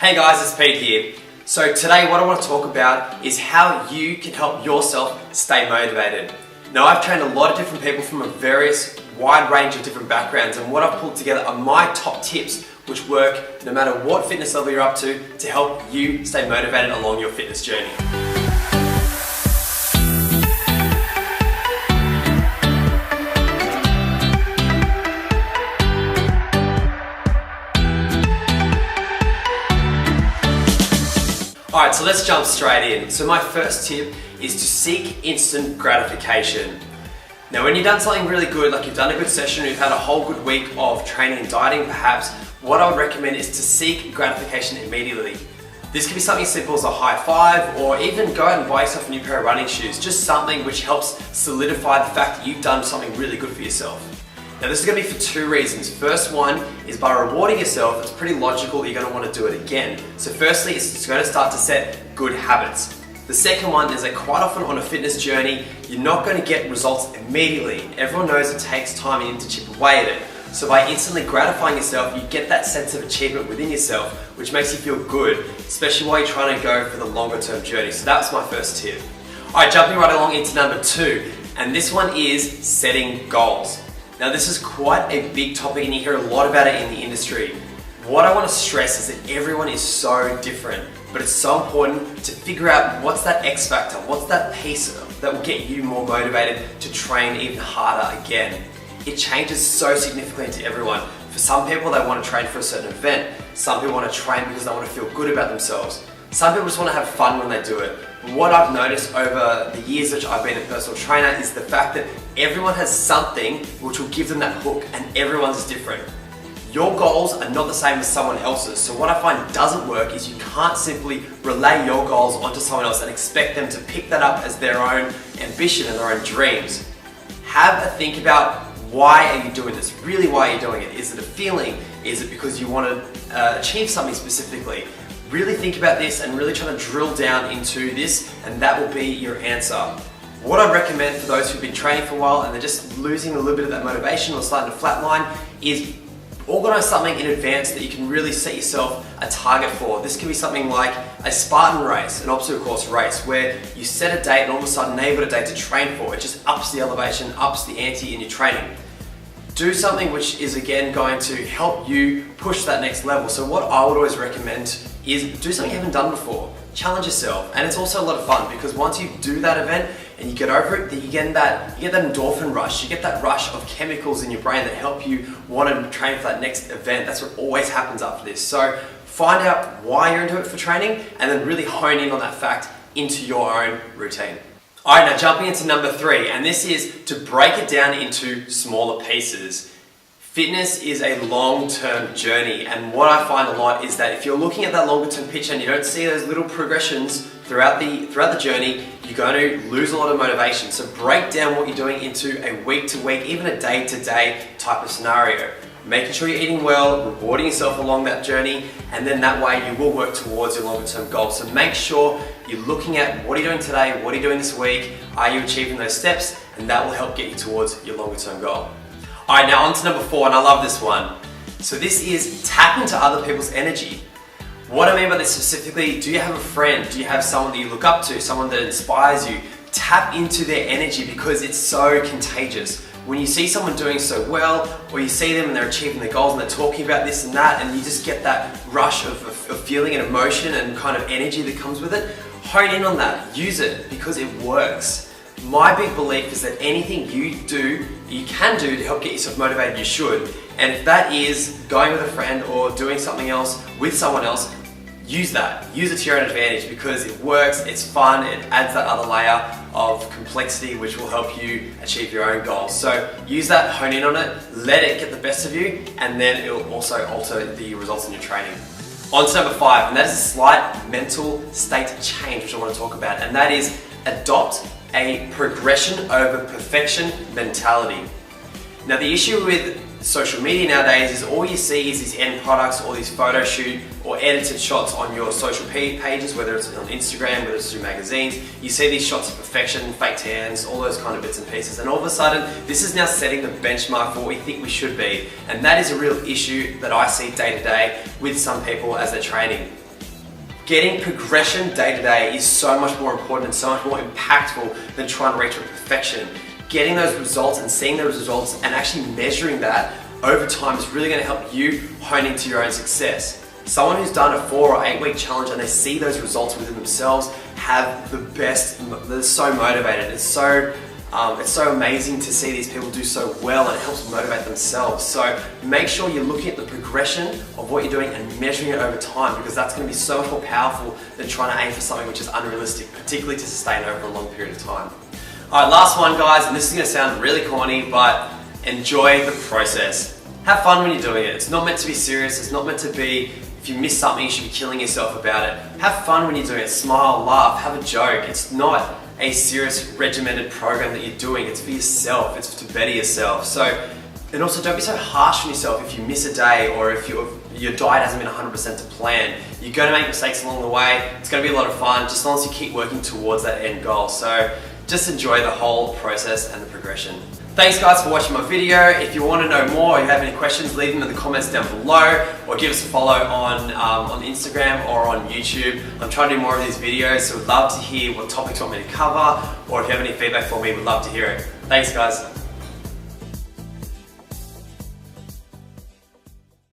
Hey guys, it's Pete here. So today what I want to talk about is how you can help yourself stay motivated. Now I've trained a lot of different people from a wide range of different backgrounds, and what I've pulled together are my top tips which work no matter what fitness level you're up to help you stay motivated along your fitness journey. Alright, so let's jump straight in. So my first tip is to seek instant gratification. Now when you've done something really good, like you've done a good session, you've had a whole good week of training and dieting perhaps, what I would recommend is to seek gratification immediately. This could be something as simple as a high five, or even go out and buy yourself a new pair of running shoes. Just something which helps solidify the fact that you've done something really good for yourself. Now this is going to be for two reasons. First one is by rewarding yourself, it's pretty logical that you're going to want to do it again. So firstly, it's going to start to set good habits. The second one is that quite often on a fitness journey, you're not going to get results immediately. Everyone knows it takes time and you need to chip away at it. So by instantly gratifying yourself, you get that sense of achievement within yourself, which makes you feel good, especially while you're trying to go for the longer term journey. So that's my first tip. Alright, jumping right along into number two, and this one is setting goals. Now this is quite a big topic and you hear a lot about it in the industry. What I want to stress is that everyone is so different, but it's so important to figure out what's that X factor, what's that piece that will get you more motivated to train even harder again. It changes so significantly to everyone. For some people, they want to train for a certain event. Some people want to train because they want to feel good about themselves. Some people just want to have fun when they do it. But what I've noticed over the years that I've been a personal trainer is the fact that everyone has something which will give them that hook, and everyone's different. Your goals are not the same as someone else's, so what I find doesn't work is you can't simply relay your goals onto someone else and expect them to pick that up as their own ambition and their own dreams. Have a think about, why are you doing this? Really, why are you doing it? Is it a feeling? Is it because you want to achieve something specifically? Really think about this and really try to drill down into this, and that will be your answer. What I recommend for those who've been training for a while and they're just losing a little bit of that motivation or starting to flatline is organize something in advance that you can really set yourself a target for. This can be something like a Spartan race, an obstacle course race, where you set a date and all of a sudden now you've got a date to train for. It just ups the elevation, ups the ante in your training. Do something which is again going to help you push that next level. So what I would always recommend is do something you haven't done before. Challenge yourself, and it's also a lot of fun because once you do that event and you get over it, you get that endorphin rush, you get that rush of chemicals in your brain that help you want to train for that next event. That's what always happens after this. So find out why you're into it for training and then really hone in on that fact into your own routine. Alright, now jumping into number three, and this is to break it down into smaller pieces. Fitness is a long-term journey, and what I find a lot is that if you're looking at that longer-term picture and you don't see those little progressions throughout the journey, you're going to lose a lot of motivation. So break down what you're doing into a week-to-week, even a day-to-day type of scenario. Making sure you're eating well, rewarding yourself along that journey, and then that way you will work towards your longer-term goals. So make sure you're looking at what are you doing today, what are you doing this week, are you achieving those steps, and that will help get you towards your longer-term goal. Alright, now on to number four, and I love this one. So this is tap into other people's energy. What I mean by this specifically, do you have a friend? Do you have someone that you look up to, someone that inspires you? Tap into their energy because it's so contagious. When you see someone doing so well, or you see them and they're achieving their goals and they're talking about this and that, and you just get that rush of feeling and emotion and kind of energy that comes with it, hone in on that, use it because it works. My big belief is that anything you can do to help get yourself motivated, you should. And if that is going with a friend or doing something else with someone else, use that. Use it to your own advantage because it works, it's fun, it adds that other layer of complexity which will help you achieve your own goals. So use that, hone in on it, let it get the best of you, and then it will also alter the results in your training. On to number five, and that is a slight mental state change which I want to talk about, and that is adopt a progression over perfection mentality. Now the issue with social media nowadays is all you see is these end products, all these photo shoot or edited shots on your social pages, whether it's on Instagram, whether it's through magazines. You see these shots of perfection, fake tans, all those kind of bits and pieces, and all of a sudden this is now setting the benchmark for what we think we should be, and that is a real issue that I see day to day with some people as they're training. Getting progression day to day is so much more important and so much more impactful than trying to reach perfection. Getting those results and seeing those results and actually measuring that over time is really going to help you hone into your own success. Someone who's done a 4 or 8 week challenge and they see those results within themselves have the best, they're so motivated. It's so amazing to see these people do so well, and it helps motivate themselves. So make sure you're looking at the progression of what you're doing and measuring it over time, because that's going to be so much more powerful than trying to aim for something which is unrealistic, particularly to sustain over a long period of time. Alright, last one guys, and this is going to sound really corny, but enjoy the process. Have fun when you're doing it. It's not meant to be serious, it's not meant to be, if you miss something you should be killing yourself about it. Have fun when you're doing it, smile, laugh, have a joke. It's not a serious regimented program that you're doing, it's for yourself, it's to better yourself. And also don't be so harsh on yourself if you miss a day or if your diet hasn't been 100% to plan. You're going to make mistakes along the way, it's going to be a lot of fun, just as long as you keep working towards that end goal. So just enjoy the whole process and the progression. Thanks guys for watching my video. If you want to know more or you have any questions, leave them in the comments down below, or give us a follow on Instagram or on YouTube. I'm trying to do more of these videos, so we'd love to hear what topics you want me to cover, or if you have any feedback for me, we'd love to hear it. Thanks guys.